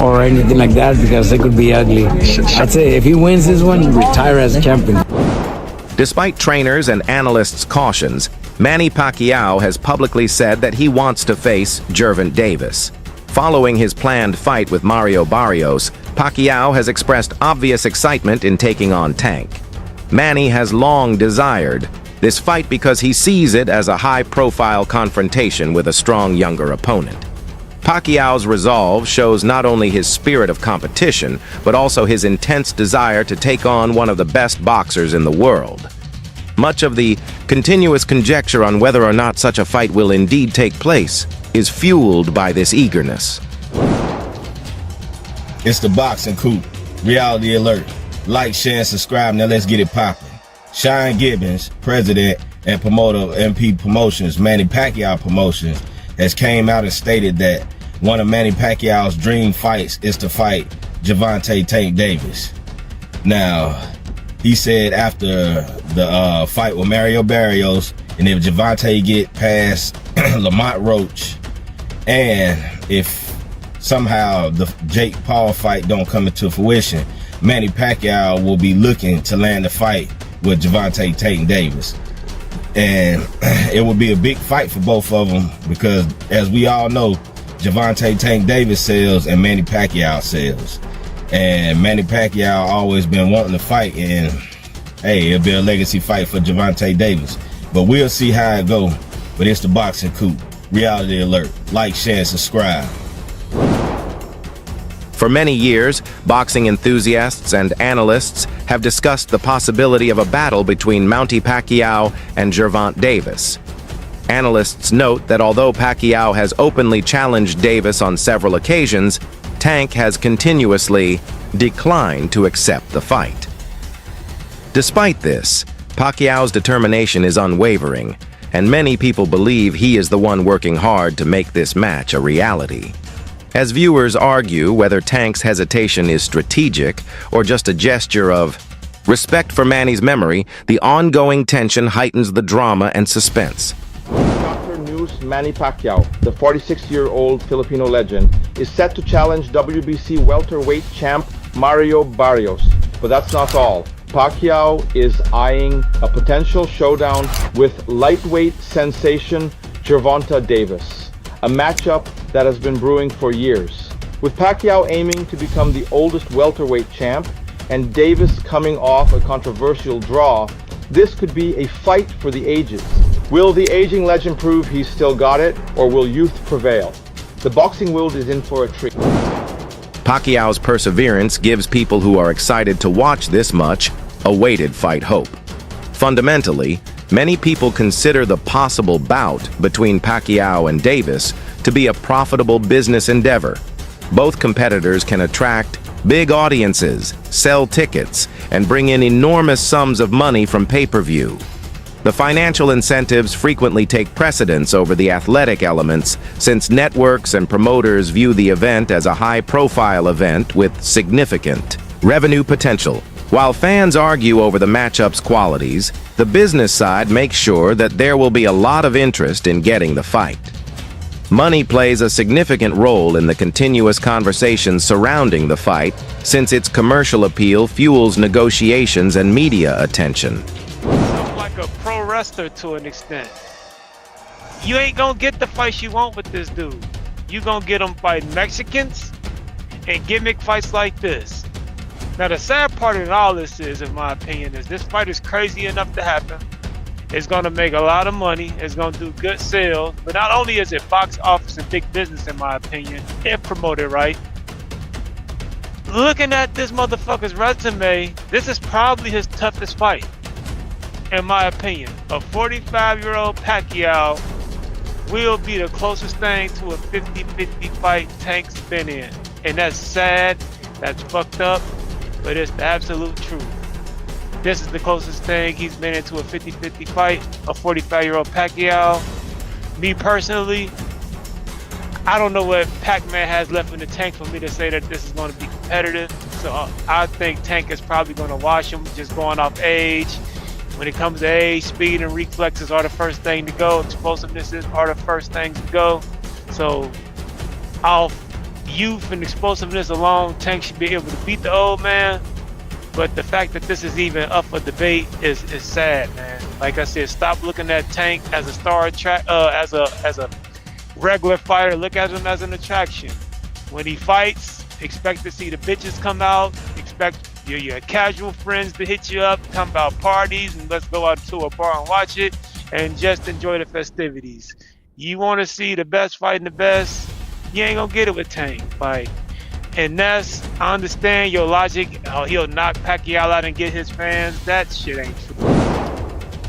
or anything like that because it could be ugly. I'd say if he wins this one, retire as champion. Despite trainers and analysts' cautions, Manny Pacquiao has publicly said that he wants to face Gervonta Davis. Following his planned fight with Mario Barrios, Pacquiao has expressed obvious excitement in taking on Tank. Manny has long desired this fight because he sees it as a high-profile confrontation with a strong younger opponent. Pacquiao's resolve shows not only his spirit of competition, but also his intense desire to take on one of the best boxers in the world. Much of the continuous conjecture on whether or not such a fight will indeed take place is fueled by this eagerness. It's the Boxing Coop. Reality alert. Like, share, and subscribe. Now let's get it popping. Sean Gibbons, president and promoter of MP Promotions, Manny Pacquiao Promotions, has came out and stated that one of Manny Pacquiao's dream fights is to fight Gervonta "Tank" Davis. Now, he said after the fight with Mario Barrios, and if Gervonta get past Lamont Roach, and if somehow the Jake Paul fight don't come into fruition, Manny Pacquiao will be looking to land the fight with Gervonta "Tank" Davis. And it will be a big fight for both of them because, as we all know, Gervonta "Tank" Davis sells and Manny Pacquiao sells. And Manny Pacquiao always been wanting to fight, and hey, it'll be a legacy fight for Gervonta Davis. But we'll see how it go. But it's the Boxing Coop. Reality alert. Like, share, and subscribe. For many years, boxing enthusiasts and analysts have discussed the possibility of a battle between Manny Pacquiao and Gervonta Davis. Analysts note that although Pacquiao has openly challenged Davis on several occasions, Tank has continuously declined to accept the fight. Despite this, Pacquiao's determination is unwavering, and many people believe he is the one working hard to make this match a reality. As viewers argue whether Tank's hesitation is strategic or just a gesture of respect for Manny's memory, the ongoing tension heightens the drama and suspense. Dr. News Manny Pacquiao, the 46-year-old Filipino legend, is set to challenge WBC welterweight champ Mario Barrios. But that's not all. Pacquiao is eyeing a potential showdown with lightweight sensation Gervonta Davis, a matchup that has been brewing for years. With Pacquiao aiming to become the oldest welterweight champ and Davis coming off a controversial draw, this could be a fight for the ages. Will the aging legend prove he's still got it, or will youth prevail? The boxing world is in for a treat. Pacquiao's perseverance gives people who are excited to watch this much awaited fight hope. Fundamentally, many people consider the possible bout between Pacquiao and Davis to be a profitable business endeavor. Both competitors can attract big audiences, sell tickets, and bring in enormous sums of money from pay-per-view. The financial incentives frequently take precedence over the athletic elements, since networks and promoters view the event as a high-profile event with significant revenue potential. While fans argue over the matchup's qualities, the business side makes sure that there will be a lot of interest in getting the fight. Money plays a significant role in the continuous conversations surrounding the fight, since its commercial appeal fuels negotiations and media attention. Like a pro wrestler to an extent. You ain't gonna get the fights you want with this dude. You gonna get him fighting Mexicans and gimmick fights like this. Now the sad part in all this is, in my opinion, is this fight is crazy enough to happen. It's gonna make a lot of money. It's gonna do good sales. But not only is it box office and big business, in my opinion, if promoted right. Looking at this motherfucker's resume, this is probably his toughest fight. In my opinion, a 45-year-old Pacquiao will be the closest thing to a 50-50 fight Tank's been in. And that's sad, that's fucked up, but it's the absolute truth. This is the closest thing he's been into a 50-50 fight, a 45-year-old Pacquiao. Me personally, I don't know what Pac-Man has left in the tank for me to say that this is going to be competitive. So I think Tank is probably going to wash him, just going off age. When it comes to age, speed and reflexes are the first thing to go. Explosiveness are the first things to go. So youth and explosiveness alone, Tank should be able to beat the old man. But the fact that this is even up for debate is sad, man. Like I said, stop looking at Tank as a star as a regular fighter. Look at him as an attraction. When he fights, expect to see the bitches come out. Expect your casual friends to hit you up, come about parties, and let's go out to a bar and watch it, and just enjoy the festivities. You want to see the best fighting the best? You ain't gonna get it with Tank. Like, and that's, I understand your logic. He'll knock Pacquiao out and get his fans. That shit ain't true.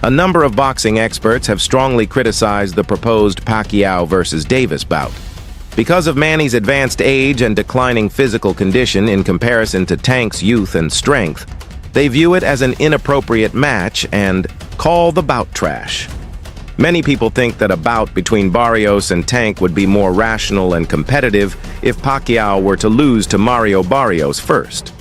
A number of boxing experts have strongly criticized the proposed Pacquiao versus Davis bout. Because of Manny's advanced age and declining physical condition in comparison to Tank's youth and strength, they view it as an inappropriate match and call the bout trash. Many people think that a bout between Barrios and Tank would be more rational and competitive if Pacquiao were to lose to Mario Barrios first.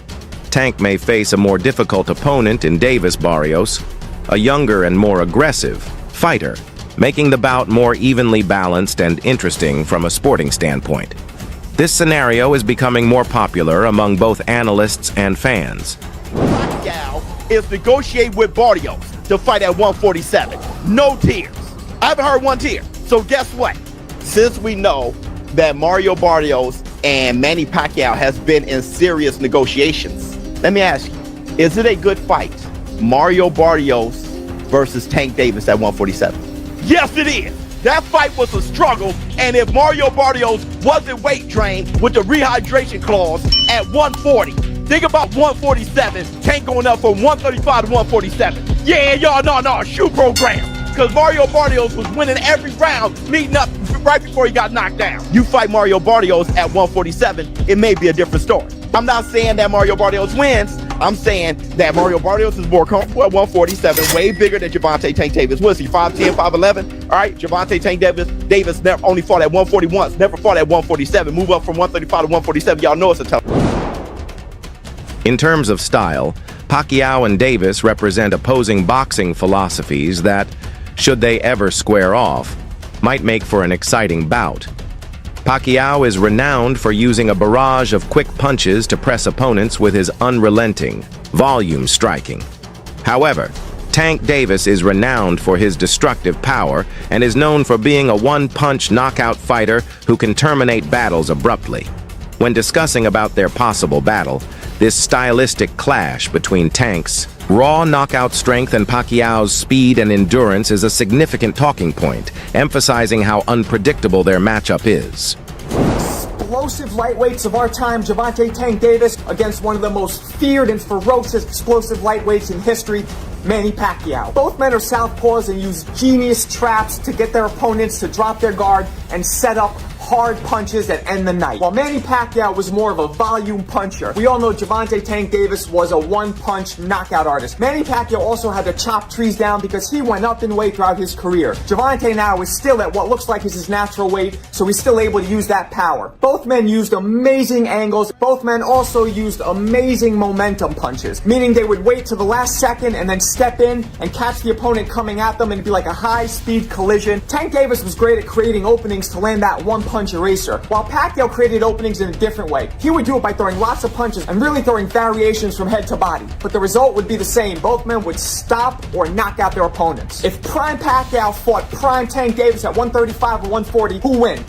Tank may face a more difficult opponent in Davis Barrios, a younger and more aggressive fighter, making the bout more evenly balanced and interesting from a sporting standpoint. This scenario is becoming more popular among both analysts and fans. Pacquiao is negotiating with Barrios to fight at 147. No tears. I haven't heard one tear. So guess what? Since we know that Mario Barrios and Manny Pacquiao has been in serious negotiations, let me ask you, is it a good fight? Mario Barrios versus Tank Davis at 147. Yes, it is. That fight was a struggle, and if Mario Barrios wasn't weight trained with the rehydration clause at 140, think about 147, Tank going up from 135 to 147. Yeah, y'all know, shoe program. Because Mario Barrios was winning every round, leading up right before he got knocked down. You fight Mario Barrios at 147, it may be a different story. I'm not saying that Mario Barrios wins. I'm saying that Mario Barrios is more comfortable at 147, way bigger than Gervonta Tank Davis. What is he, 5'10", 5'11"? All right, Gervonta Tank Davis never only fought at 140 once, never fought at 147. Move up from 135 to 147. Y'all know it's a tough. In terms of style, Pacquiao and Davis represent opposing boxing philosophies that, should they ever square off, might make for an exciting bout. Pacquiao is renowned for using a barrage of quick punches to press opponents with his unrelenting, volume striking. However, Tank Davis is renowned for his destructive power and is known for being a one-punch knockout fighter who can terminate battles abruptly. When discussing about their possible battle, this stylistic clash between Tank's raw knockout strength and Pacquiao's speed and endurance is a significant talking point, emphasizing how unpredictable their matchup is. Explosive lightweights of our time, Gervonta Tank Davis against one of the most feared and ferocious explosive lightweights in history, Manny Pacquiao. Both men are southpaws and use genius traps to get their opponents to drop their guard and set up hard punches that end the night. While Manny Pacquiao was more of a volume puncher, we all know Gervonta Tank Davis was a one-punch knockout artist. Manny Pacquiao also had to chop trees down because he went up in weight throughout his career. Gervonta now is still at what looks like is his natural weight, so he's still able to use that power. Both men used amazing angles. Both men also used amazing momentum punches, meaning they would wait to the last second and then step in and catch the opponent coming at them, and it'd be like a high-speed collision. Tank Davis was great at creating openings to land that one-punch eraser, while Pacquiao created openings in a different way. He would do it by throwing lots of punches and really throwing variations from head to body, but the result would be the same. Both men would stop or knock out their opponents. If prime Pacquiao fought prime Tank Davis at 135 or 140, who win?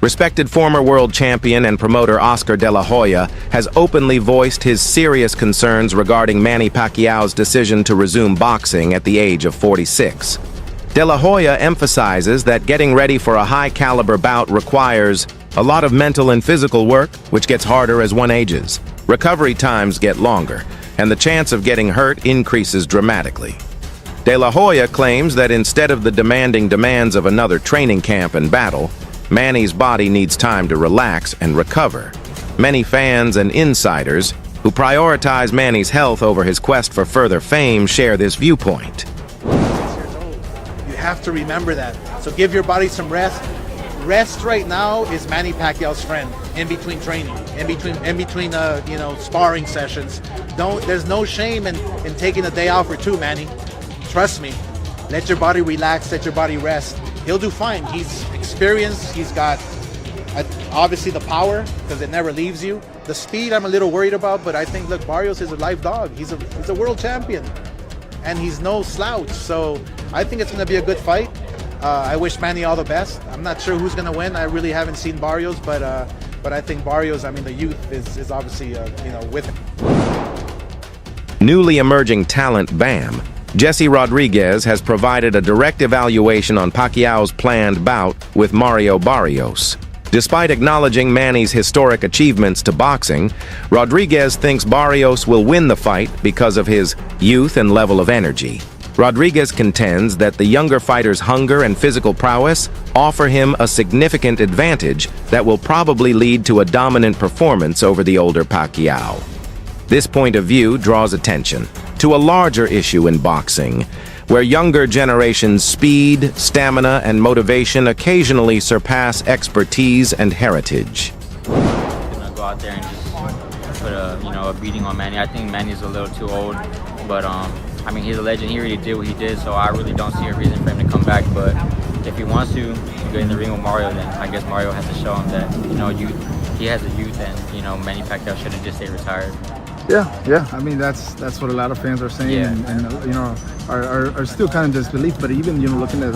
Respected former world champion and promoter Oscar De La Hoya has openly voiced his serious concerns regarding Manny Pacquiao's decision to resume boxing at the age of 46. De La Hoya emphasizes that getting ready for a high-caliber bout requires a lot of mental and physical work, which gets harder as one ages. Recovery times get longer, and the chance of getting hurt increases dramatically. De La Hoya claims that instead of the demanding demands of another training camp and battle, Manny's body needs time to relax and recover. Many fans and insiders who prioritize Manny's health over his quest for further fame share this viewpoint. Have to remember that. So give your body some rest. Rest right now is Manny Pacquiao's friend in between training, in between sparring sessions. There's no shame in taking a day off or two, Manny. Trust me. Let your body relax, let your body rest. He'll do fine. He's experienced, he's got Obviously the power, because it never leaves you. The speed I'm a little worried about, but I think, look, Barrios is a live dog. He's a world champion, and he's no slouch. So I think it's going to be a good fight. I wish Manny all the best. I'm not sure who's going to win. I really haven't seen Barrios, but I think Barrios, I mean, the youth is obviously, with him. Newly emerging talent BAM, Jesse Rodriguez has provided a direct evaluation on Pacquiao's planned bout with Mario Barrios. Despite acknowledging Manny's historic achievements to boxing, Rodriguez thinks Barrios will win the fight because of his youth and level of energy. Rodriguez contends that the younger fighter's hunger and physical prowess offer him a significant advantage that will probably lead to a dominant performance over the older Pacquiao. This point of view draws attention to a larger issue in boxing, where younger generations' speed, stamina, and motivation occasionally surpass expertise and heritage. Gonna go out there and just put a beating on Manny. I think Manny's a little too old, but I mean, he's a legend. He already did what he did, so I really don't see a reason for him to come back. But if he wants to get in the ring with Mario, then I guess Mario has to show him that he has a youth, and Manny Pacquiao should have just stayed retired. Yeah. I mean, that's what a lot of fans are saying, and are still kind of disbelief. But even looking at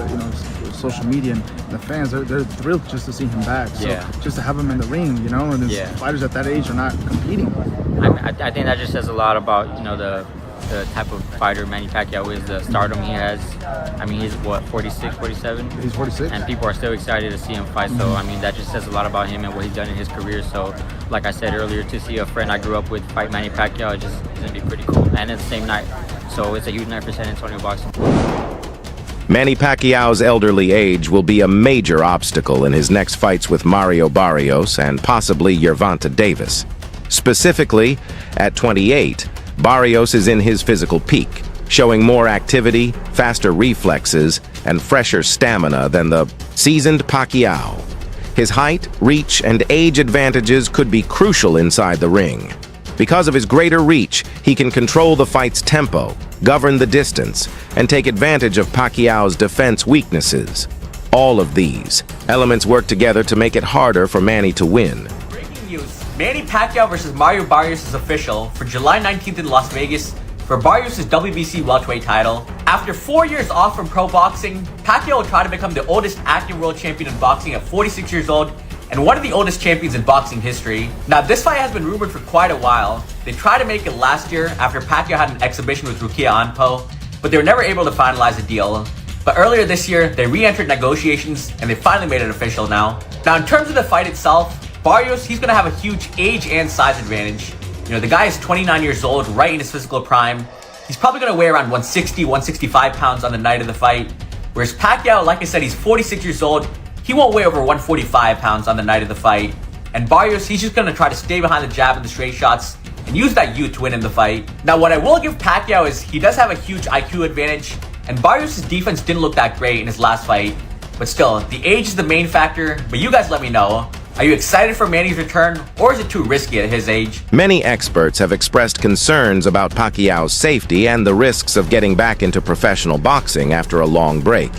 social media and the fans, they're thrilled just to see him back. So just to have him in the ring, and fighters at that age are not competing. I think that just says a lot about the type of fighter Manny Pacquiao is, the stardom he has. I mean, he's 46, 47? He's 46. And people are still excited to see him fight. So, I mean, that just says a lot about him and what he's done in his career. So, like I said earlier, to see a friend I grew up with fight Manny Pacquiao is just going to be pretty cool. And it's the same night. So, it's a huge night for San Antonio boxing. Manny Pacquiao's elderly age will be a major obstacle in his next fights with Mario Barrios and possibly Gervonta Davis. Specifically, at 28, Barrios is in his physical peak, showing more activity, faster reflexes, and fresher stamina than the seasoned Pacquiao. His height, reach, and age advantages could be crucial inside the ring. Because of his greater reach, he can control the fight's tempo, govern the distance, and take advantage of Pacquiao's defense weaknesses. All of these elements work together to make it harder for Manny to win. Breaking news. Manny Pacquiao versus Mario Barrios is official for July 19th in Las Vegas for Barrios' WBC welterweight title. After 4 years off from pro boxing, Pacquiao will try to become the oldest active world champion in boxing at 46 years old and one of the oldest champions in boxing history. Now, this fight has been rumored for quite a while. They tried to make it last year after Pacquiao had an exhibition with Rukia Anpo, but they were never able to finalize a deal. But earlier this year, they re-entered negotiations and they finally made it official now. Now, in terms of the fight itself, Barrios, he's going to have a huge age and size advantage. The guy is 29 years old, right in his physical prime. He's probably going to weigh around 160, 165 pounds on the night of the fight. Whereas Pacquiao, like I said, he's 46 years old. He won't weigh over 145 pounds on the night of the fight. And Barrios, he's just going to try to stay behind the jab and the straight shots and use that youth to win in the fight. Now, what I will give Pacquiao is he does have a huge IQ advantage, and Barrios' defense didn't look that great in his last fight. But still, the age is the main factor. But you guys let me know. Are you excited for Manny's return, or is it too risky at his age? Many experts have expressed concerns about Pacquiao's safety and the risks of getting back into professional boxing after a long break.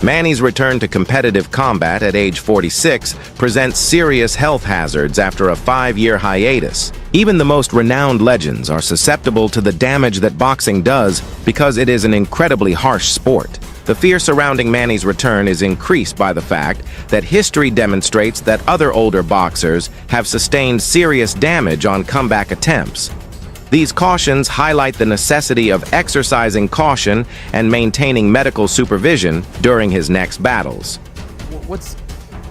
Manny's return to competitive combat at age 46 presents serious health hazards after a 5-year hiatus. Even the most renowned legends are susceptible to the damage that boxing does because it is an incredibly harsh sport. The fear surrounding Manny's return is increased by the fact that history demonstrates that other older boxers have sustained serious damage on comeback attempts. These cautions highlight the necessity of exercising caution and maintaining medical supervision during his next battles. What's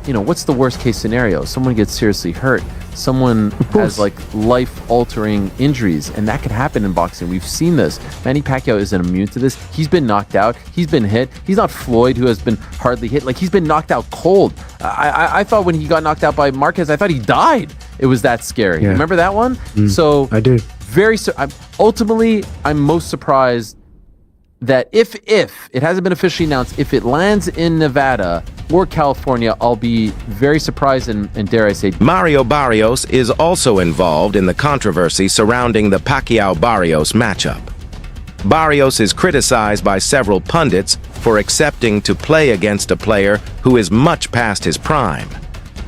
the worst case scenario? Someone gets seriously hurt. Someone has life-altering injuries, and that could happen in boxing. We've seen this. Manny Pacquiao isn't immune to this. He's been knocked out. He's been hit. He's not Floyd, who has been hardly hit. He's been knocked out cold. I thought when he got knocked out by Marquez, I thought he died. It was that scary. Yeah. Remember that one? So I did. Ultimately, I'm most surprised that if it hasn't been officially announced, if it lands in Nevada or California, I'll be very surprised and dare I say... Mario Barrios is also involved in the controversy surrounding the Pacquiao-Barrios matchup. Barrios is criticized by several pundits for accepting to play against a player who is much past his prime.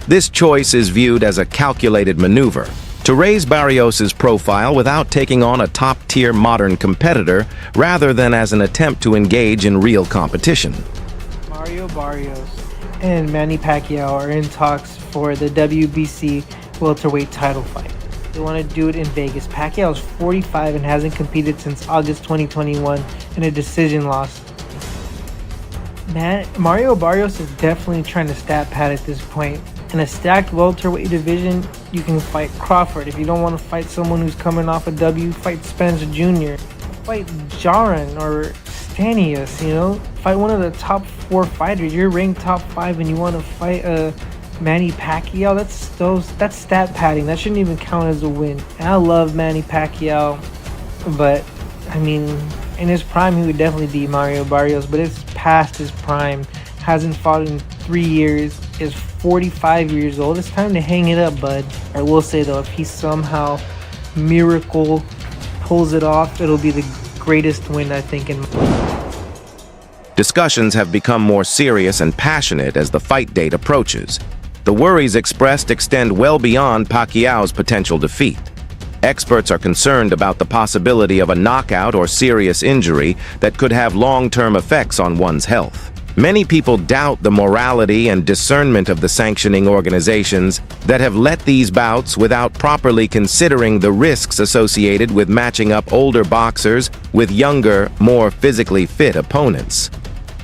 This choice is viewed as a calculated maneuver to raise Barrios' profile without taking on a top-tier modern competitor, rather than as an attempt to engage in real competition. Mario Barrios and Manny Pacquiao are in talks for the WBC welterweight title fight. They want to do it in Vegas. Pacquiao is 45 and hasn't competed since August 2021 in a decision loss. Mario Barrios is definitely trying to stat pad at this point. In a stacked welterweight division, you can fight Crawford. If you don't want to fight someone who's coming off a W, fight Spence Jr. Fight Jaron or Stanius, you know? Fight one of the top 4 fighters. You're ranked top 5 and you want to fight Manny Pacquiao. That's stat padding. That shouldn't even count as a win. And I love Manny Pacquiao, but I mean, in his prime, he would definitely beat Mario Barrios, but it's past his prime. Hasn't fought in 3 years. Is 45 years old. It's time to hang it up, bud. I will say though, if he somehow miracle pulls it off, it'll be the greatest win, I think, in Discussions have become more serious and passionate as the fight date approaches. The worries expressed extend well beyond Pacquiao's potential defeat. Experts are concerned about the possibility of a knockout or serious injury that could have long-term effects on one's health. Many people doubt the morality and discernment of the sanctioning organizations that have let these bouts without properly considering the risks associated with matching up older boxers with younger, more physically fit opponents.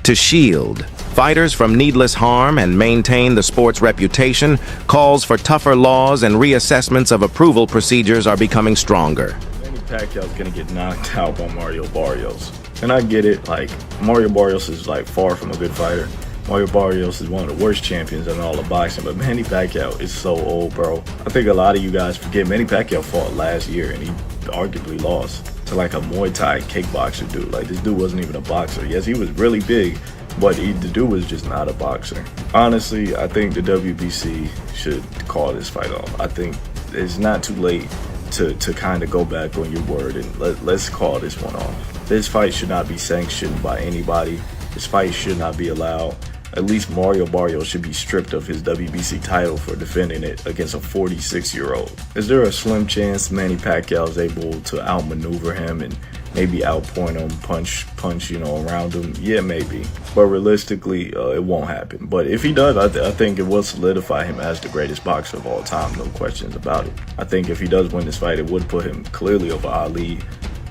To shield fighters from needless harm and maintain the sport's reputation, calls for tougher laws and reassessments of approval procedures are becoming stronger. Manny Pacquiao's gonna get knocked out by Mario Barrios. And I get it, like, Mario Barrios is like far from a good fighter. Mario Barrios is one of the worst champions in all of boxing, but Manny Pacquiao is so old, bro. I think a lot of you guys forget Manny Pacquiao fought last year and he arguably lost to like a Muay Thai kickboxer dude. Like, this dude wasn't even a boxer. Yes, he was really big, but the dude was just not a boxer. Honestly, I think the WBC should call this fight off. I think it's not too late to kind of go back on your word and let's call this one off. This fight should not be sanctioned by anybody. This fight should not be allowed. At least Mario Barrios should be stripped of his WBC title for defending it against a 46-year-old. Is there a slim chance Manny Pacquiao is able to outmaneuver him and maybe outpoint him, punch, you know, around him? Yeah, maybe. But realistically, it won't happen. But if he does, I think it will solidify him as the greatest boxer of all time, no questions about it. I think if he does win this fight, it would put him clearly over Ali,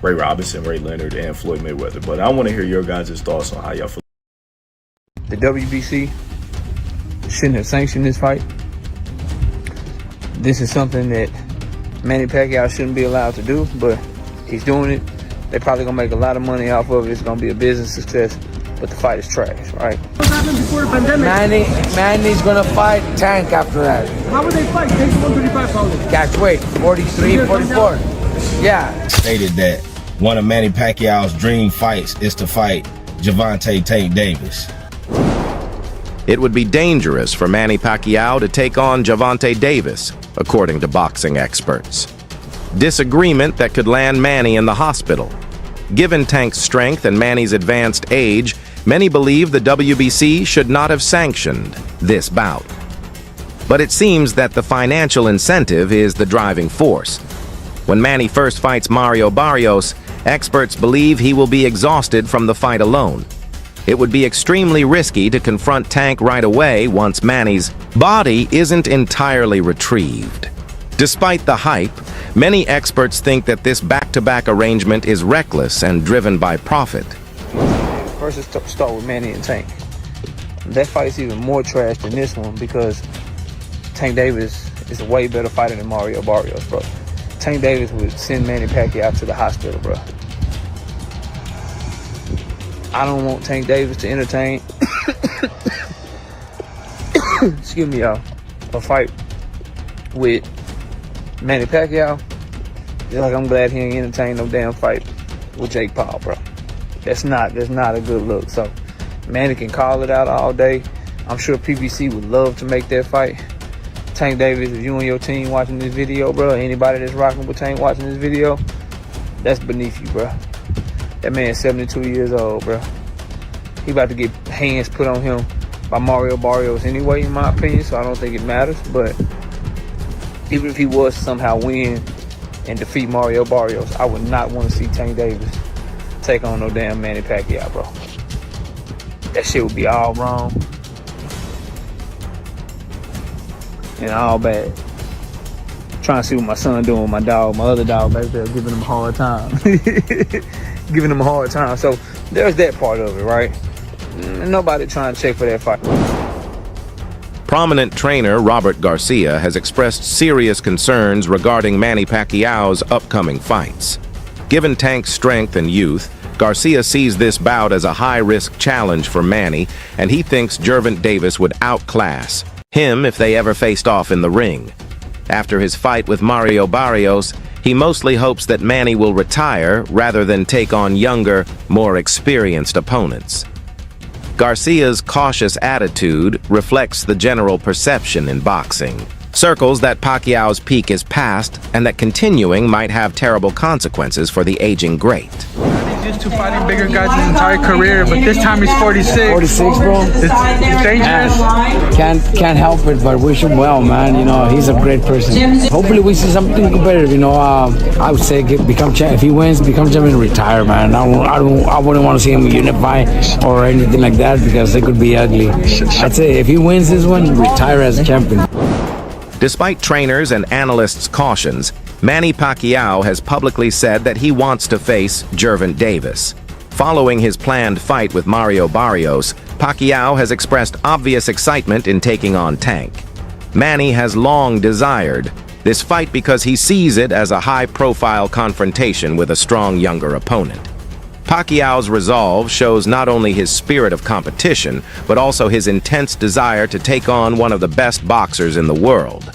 Ray Robinson, Ray Leonard, and Floyd Mayweather. But I want to hear your guys' thoughts on how y'all feel. The WBC shouldn't have sanctioned this fight. This is something that Manny Pacquiao shouldn't be allowed to do, but he's doing it. They're probably gonna make a lot of money off of it. It's gonna be a business success, but the fight is trash, right? What happened before the pandemic? Manny's gonna fight Tank after that. How would they fight? Tank's 135 probably. Catch weight, 43, 44. Yeah. Stated that one of Manny Pacquiao's dream fights is to fight Gervonta Tank Davis. It would be dangerous for Manny Pacquiao to take on Gervonta Davis, according to boxing experts. Disagreement that could land Manny in the hospital. Given Tank's strength and Manny's advanced age, many believe the WBC should not have sanctioned this bout. But it seems that the financial incentive is the driving force. When Manny first fights Mario Barrios, experts believe he will be exhausted from the fight alone. It would be extremely risky to confront Tank right away once Manny's body isn't entirely retrieved. Despite the hype, many experts think that this back-to-back arrangement is reckless and driven by profit. First, let's start with Manny and Tank. That fight's even more trash than this one because Tank Davis is a way better fighter than Mario Barrios, bro. Tank Davis would send Manny Pacquiao to the hospital, bro. I don't want Tank Davis to entertain, excuse me, y'all, a fight with Manny Pacquiao. Just like I'm glad he ain't entertained no damn fight with Jake Paul, bro. That's not a good look. So Manny can call it out all day. I'm sure PBC would love to make that fight. Tank Davis, if you and your team watching this video, bro, anybody that's rocking with Tank watching this video, that's beneath you, bro. That man's 72 years old, bro. He about to get hands put on him by Mario Barrios anyway, in my opinion, so I don't think it matters. But even if he was to somehow win and defeat Mario Barrios, I would not want to see Tank Davis take on no damn Manny Pacquiao, bro. That shit would be all wrong and all bad. Trying to see what my son doing with my dog, my other dog back there, giving him a hard time. Giving him a hard time. So there's that part of it, right? Nobody trying to check for that fight. Prominent trainer Robert Garcia has expressed serious concerns regarding Manny Pacquiao's upcoming fights. Given Tank's strength and youth, Garcia sees this bout as a high-risk challenge for Manny, and he thinks Gervonta Davis would outclass him if they ever faced off in the ring. After his fight with Mario Barrios, he mostly hopes that Manny will retire rather than take on younger, more experienced opponents. Garcia's cautious attitude reflects the general perception in boxing. Circles that Pacquiao's peak is past and that continuing might have terrible consequences for the aging great. He's used to fighting bigger guys his entire career, but this time he's 46. 46, bro. It's dangerous. Can't help it, but wish him well, man. You know, he's a great person. Hopefully we see something competitive. You know, I would say become champ. If he wins, become champion and retire, man. I wouldn't want to see him unify or anything like that because it could be ugly. I'd say if he wins this one, retire as a champion. Despite trainers and analysts' cautions, Manny Pacquiao has publicly said that he wants to face Gervonta Davis. Following his planned fight with Mario Barrios, Pacquiao has expressed obvious excitement in taking on Tank. Manny has long desired this fight because he sees it as a high-profile confrontation with a strong younger opponent. Pacquiao's resolve shows not only his spirit of competition, but also his intense desire to take on one of the best boxers in the world.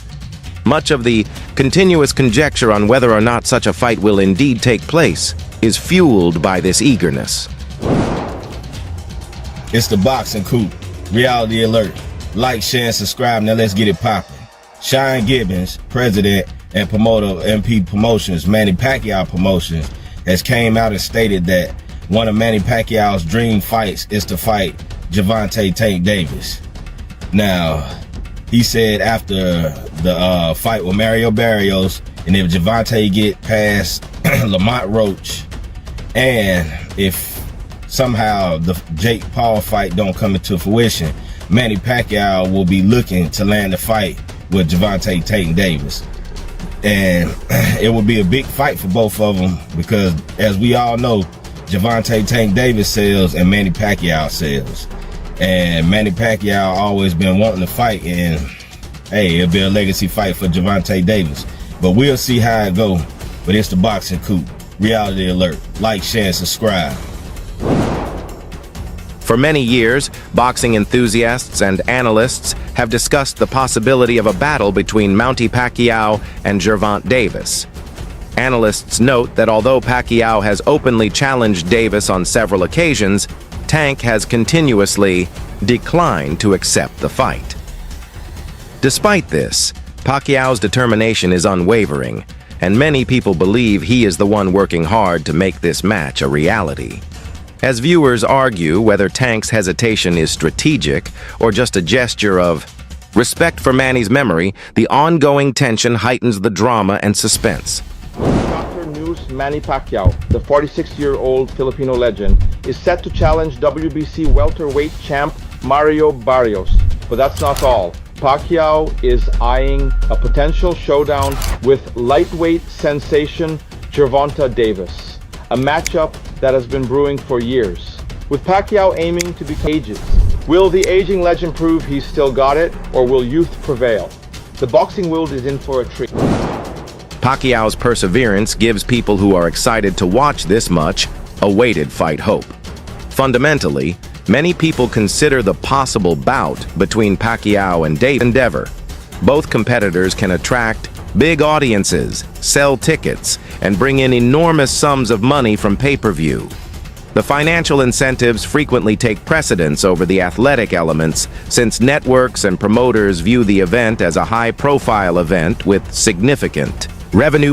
Much of the continuous conjecture on whether or not such a fight will indeed take place is fueled by this eagerness. It's the boxing coop. Reality alert. Like, share, and subscribe. Now let's get it popping. Sean Gibbons, president and promoter of MP Promotions, Manny Pacquiao Promotions, has came out and stated that one of Manny Pacquiao's dream fights is to fight Gervonta Tank Davis. Now, he said after the fight with Mario Barrios, and if Gervonta get past Lamont Roach, and if somehow the Jake Paul fight don't come into fruition, Manny Pacquiao will be looking to land a fight with Gervonta Tank Davis. And it would be a big fight for both of them because, as we all know, Gervonta Tank Davis sells and Manny Pacquiao sells. And Manny Pacquiao always been wanting to fight, and hey, it'll be a legacy fight for Gervonta Davis. But we'll see how it go. But it's the boxing coop. Reality alert. Like, share, and subscribe. For many years, boxing enthusiasts and analysts have discussed the possibility of a battle between Manny Pacquiao and Gervonta Davis. Analysts note that although Pacquiao has openly challenged Davis on several occasions, Tank has continuously declined to accept the fight. Despite this, Pacquiao's determination is unwavering, and many people believe he is the one working hard to make this match a reality. As viewers argue whether Tank's hesitation is strategic or just a gesture of respect for Manny's memory, the ongoing tension heightens the drama and suspense. Manny Pacquiao, the 46-year-old Filipino legend, is set to challenge WBC welterweight champ Mario Barrios. But that's not all. Pacquiao is eyeing a potential showdown with lightweight sensation Gervonta Davis, a matchup that has been brewing for years. With Pacquiao aiming to become ages, will the aging legend prove he's still got it, or will youth prevail? The boxing world is in for a treat. Pacquiao's perseverance gives people who are excited to watch this much awaited fight hope. Fundamentally, many people consider the possible bout between Pacquiao and Davis endeavor. Both competitors can attract big audiences, sell tickets, and bring in enormous sums of money from pay-per-view. The financial incentives frequently take precedence over the athletic elements, since networks and promoters view the event as a high-profile event with significant revenue